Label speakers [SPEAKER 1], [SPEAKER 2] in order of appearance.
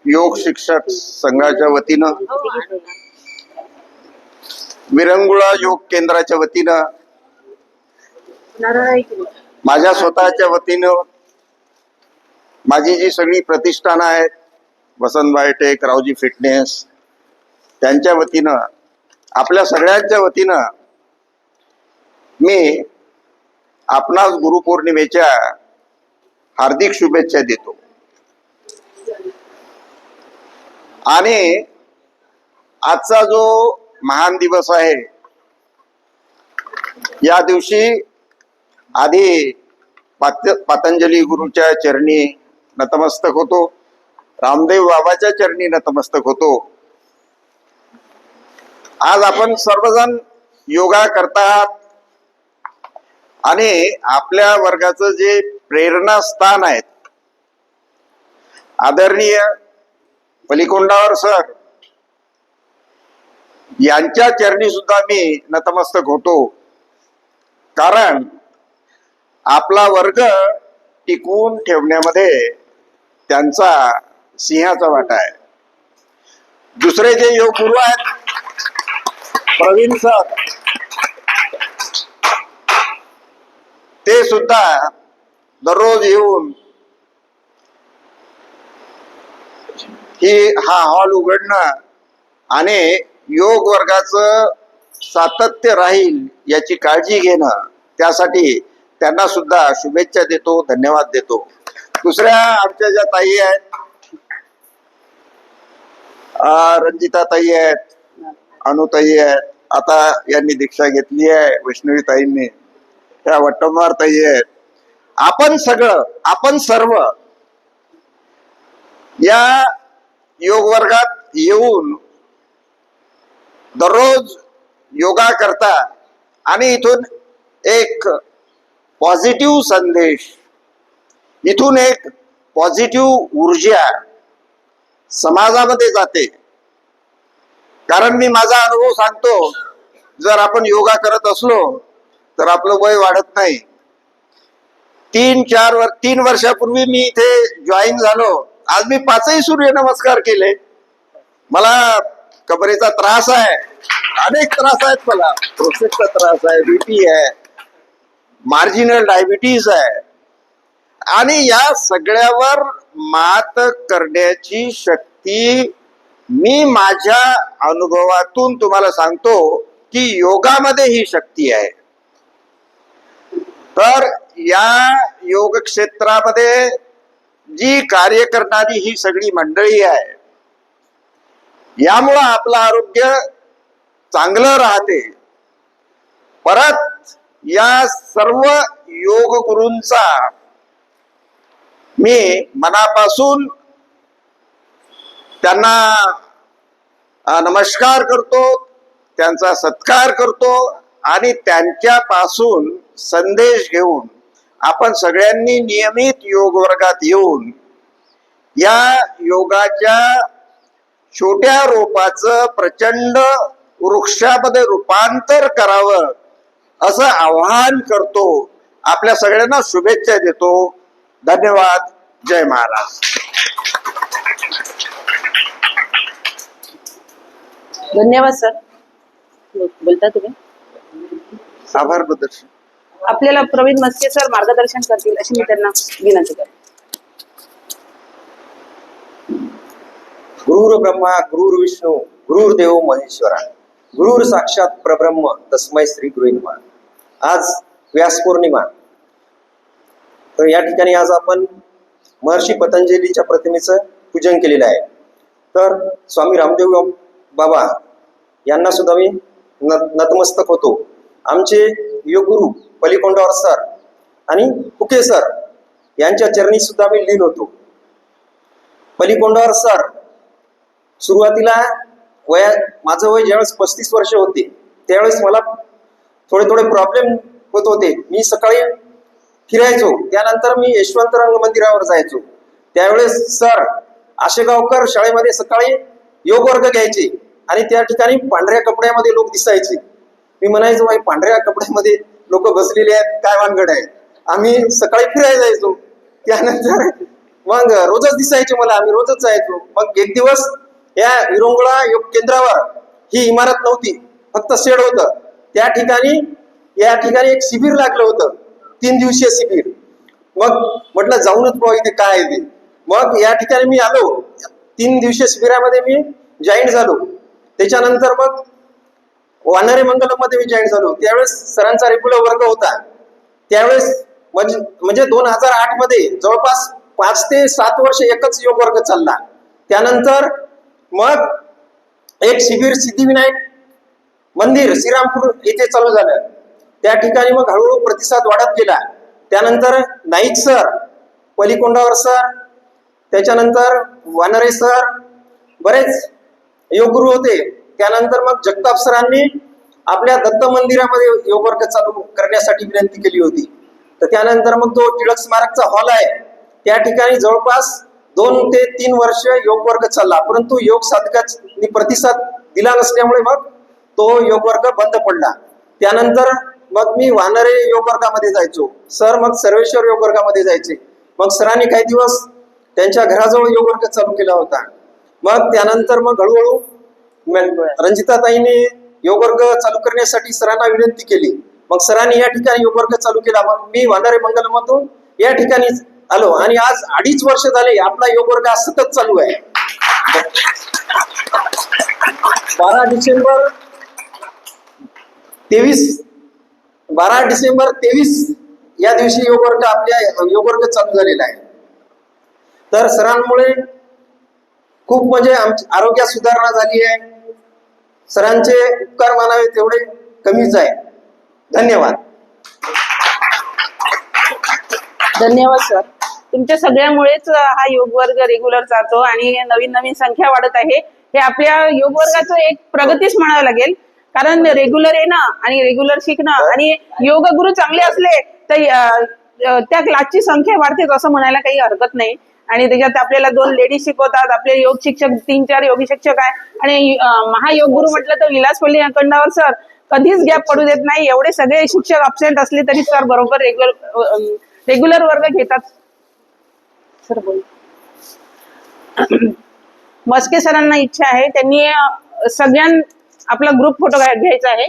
[SPEAKER 1] योग शिक्षक संघाच्या वतीनं, विरंगुळा योग केंद्राच्या वतीनं, माझ्या स्वतःच्या वतीनं, माझी जी सगळी प्रतिष्ठानं आहेत, वसंत बायोटेक, रावजी फिटनेस, त्यांच्या वतीनं, आपल्या सगळ्यांच्या वतीनं मी आपणास गुरुपौर्णिमेच्या हार्दिक शुभेच्छा देतो. आणि आजचा जो महान दिवस आहे, या दिवशी आधी पतंजली गुरुच्या चरणी नतमस्तक होतो, रामदेव बाबाच्या चरणी नतमस्तक होतो. आज आपण सर्वजण योगा करतात आणि आपल्या वर्गाचं जे प्रेरणास्थान आहेत, आदरणीय पलिकोंडावर सर यांच्या चरणी सुद्धा मी नतमस्तक होतो. कारण आपला वर्ग टिकवून ठेवण्यामध्ये त्यांचा सिंहाचा वाटा आहे. दुसरे जे योग गुरु आहेत, प्रवीण सर, ते सुद्धा दररोज येऊन हा हॉल उघडणं आणि योग वर्गाचं सातत्य राहील याची काळजी घेणं, त्यासाठी त्यांना सुद्धा शुभेच्छा देतो, धन्यवाद देतो. दुसऱ्या आमच्या ज्या ताई आहेत, रंजिता ताई आहेत, अनुताई आहेत, आता यांनी दीक्षा घेतली आहे, वैष्णवी ताईंनी, त्या वट्टमवार ताई आहेत. आपण सर्व या योग वर्गात येऊन दररोज योगा करता आणि इथून एक पॉझिटिव्ह संदेश, इथून एक पॉझिटिव्ह ऊर्जा समाजामध्ये जाते. कारण मी माझा अनुभव सांगतो, जर आपण योगा करत असलो तर आपलं वय वाढत नाही. 3 वर्षापूर्वी मी इथे जॉईन झालो. आज मी 5ही सूर्य नमस्कार केले. मला कमरेचा त्रास आहे, अनेक त्रास आहेत, मला प्रोस्टेटचा त्रास आहे, बीपी आहे, मार्जिनल डायबिटीज आहे. आणि या सगळ्यावर मात करण्याची शक्ती मी माझ्या अनुभवातून तुम्हाला सांगतो की योगामध्ये ही शक्ती आहे. तर या योग क्षेत्रामध्ये जी कार्य करणारी ही सगळी मंडळी आहे, यामुळं आपलं आरोग्य चांगलं राहते. परत या सर्व योग गुरूंचा मी मनापासून त्यांना नमस्कार करतो, त्यांचा सत्कार करतो आणि त्यांच्यापासून संदेश घेऊन आपण सगळ्यांनी नियमित योग वर्गात येऊन या योगाच्या छोट्या रोपाचं प्रचंड वृक्षामध्ये रूपांतर करावं असं आवाहन करतो. आपल्या सगळ्यांना शुभेच्छा देतो. धन्यवाद. जय महाराज.
[SPEAKER 2] धन्यवाद सर. बोलता तुम्ही.
[SPEAKER 1] आभार प्रदर्शन.
[SPEAKER 2] आपल्याला प्रवीण मस्के सर मार्गदर्शन करतील अशी मी त्यांना विनंती करते.
[SPEAKER 3] गुरुर ब्रह्मा गुरुर विष्णू गुरुर्देव महेश्वरा गुरुर साक्षात परब्रह्म तस्मै श्री गुरुवे नमः. आज व्यास पौर्णिमा. तर या ठिकाणी आज आपण महर्षी पतंजलीच्या प्रतिमेचं पूजन केलेलं आहे. तर स्वामी रामदेव बाबा यांना सुद्धा मी नतमस्तक होतो. आमचे योग गुरु पलिकोंडावर सर आणि फुके सर यांच्या चरणी सुद्धा मी लीन होतो. पलिकोंडावर सर सुरुवातीला माझं वय ज्यावेळेस 35 वर्ष होते, त्यावेळेस मला थोडे प्रॉब्लेम होत होते. मी सकाळी फिरायचो, त्यानंतर मी यशवंतरंग मंदिरावर जायचो. त्यावेळेस सर आशेगावकर शाळेमध्ये सकाळी योग वर्ग घ्यायचे आणि त्या ठिकाणी पांढऱ्या कपड्यामध्ये लोक दिसायचे. मी म्हणायचो, भाई पांढऱ्या कपड्यामध्ये लोक बसलेले आहेत, काय वानगड आहे. आम्ही सकाळी फिरायला जायचो. त्यानंतर मग रोजच दिसायचे मला, आम्ही रोजच जायचो. मग एक दिवस या विरंगुळा योग केंद्रावर ही इमारत नव्हती, फक्त शेड होतं. त्या ठिकाणी या ठिकाणी एक शिबिर लागलं होतं, 3 दिवसीय शिबिर. मग म्हटलं जाऊनच पाहू इथे काय आहे ते. मग या ठिकाणी मी आलो, 3 दिवसीय शिबिरामध्ये मी जॉईन झालो. त्याच्यानंतर मग वानरे मंगलम मध्ये मी जॉईन झालो. त्यावेळेस सरांचा रेग्युलर वर्ग होता. त्यावेळेस म्हणजे 2008 मध्ये जवळपास 5 ते 7 वर्ष एकच योग वर्ग चालला. त्यानंतर मग एक शिबिर सिद्धिविनायक मंदिर श्रीरामपूर येथे चालू झालं. त्या ठिकाणी मग हळूहळू प्रतिसाद वाढत गेला. त्यानंतर नाईक सर, पलीकोंडावर सर, त्याच्यानंतर वानरे सर, बरेच योगगुरु होते. त्यानंतर मग जगताप सरांनी आपल्या दत्त मंदिरामध्ये योग वर्ग चालू करण्यासाठी विनंती केली होती. तर त्यानंतर मग जो टिळक स्मारकचा हॉल आहे त्या ठिकाणी जवळपास 2 ते 3 वर्ष योग वर्ग चालला. परंतु योग साधकांनी प्रतिसाद दिला नसल्यामुळे मग तो योग वर्ग बंद पडला. त्यानंतर मग मी वानरे योग वर्गामध्ये जायचो, सर मग सर्वेश्वर योग वर्गामध्ये जायचे. मग सरांनी काही दिवस त्यांच्या घराजवळ योग वर्ग चालू केला होता. मग त्यानंतर मग हळूहळू रंजिताताईने योग वर्ग चालू करण्यासाठी सरांना विनंती केली. मग सरांनी या ठिकाणी योग वर्ग चालू केला. मग मी वानरे मंगलमधून या ठिकाणी आलो आणि आज 2.5 वर्ष झाले आपला योग वर्ग सतत चालू आहे. 12 डिसेंबर 23 या दिवशी योग वर्ग आपल्या योग वर्ग चालू झालेला आहे. तर सरांमुळे खूप म्हणजे आरोग्यात सुधारणा झाली आहे. सरांचे उपकार मानावे तेवढे कमीच आहे. धन्यवाद.
[SPEAKER 2] धन्यवाद सर. तुमच्या सगळ्यामुळेच हा योग वर्ग रेग्युलर चालतो आणि नवीन नवीन संख्या वाढत आहे. हे आपल्या योग वर्गाचं एक प्रगतीच म्हणावं लागेल. कारण रेग्युलर येणं आणि रेग्युलर शिकणं आणि योग गुरु चांगले असले तर त्या क्लासची संख्या वाढतेच असं म्हणायला काही हरकत नाही. आणि त्याच्यात आपल्याला 2 लेडीज शिकवतात, आपले योग शिक्षक 3-4 योगी शिक्षक आहे. आणि महायोग गुरु म्हटलं तर विलासपल्ली अखंडावर सर कधीच गॅप पडू देत नाही. एवढे सगळे शिक्षक अब्सेंट असले तरी सर बरोबर रेग्युलर वर्ग घेतात. सर बोल. मस्के सरांना इच्छा आहे, त्यांनी आपला ग्रुप फोटो घ्यायचा आहे.